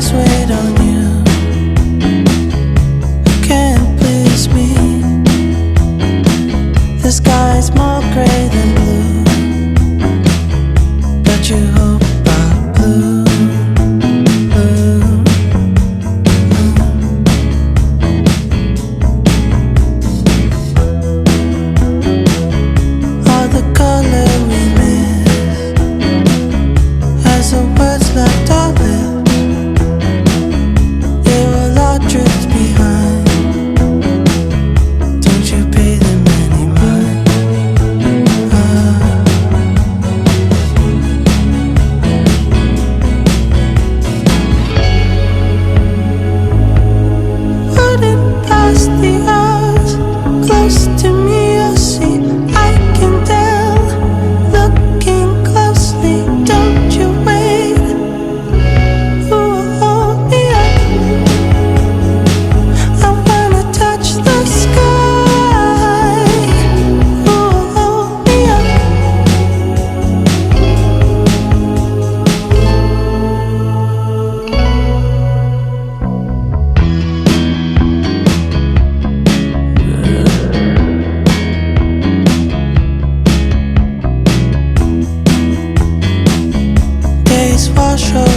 eyes wait on you. Can't please me. The sky's more gray than blue, but you hope I'm blue. All the color we miss as the words left our lips, they will all drift behind. Don't you pay them any mind? Wouldn't pass the hours close to me, you'll see. I can tell, looking closely. Don't you wait. Who will hold me up? I wanna touch the sky. Who will hold me up? Days wash over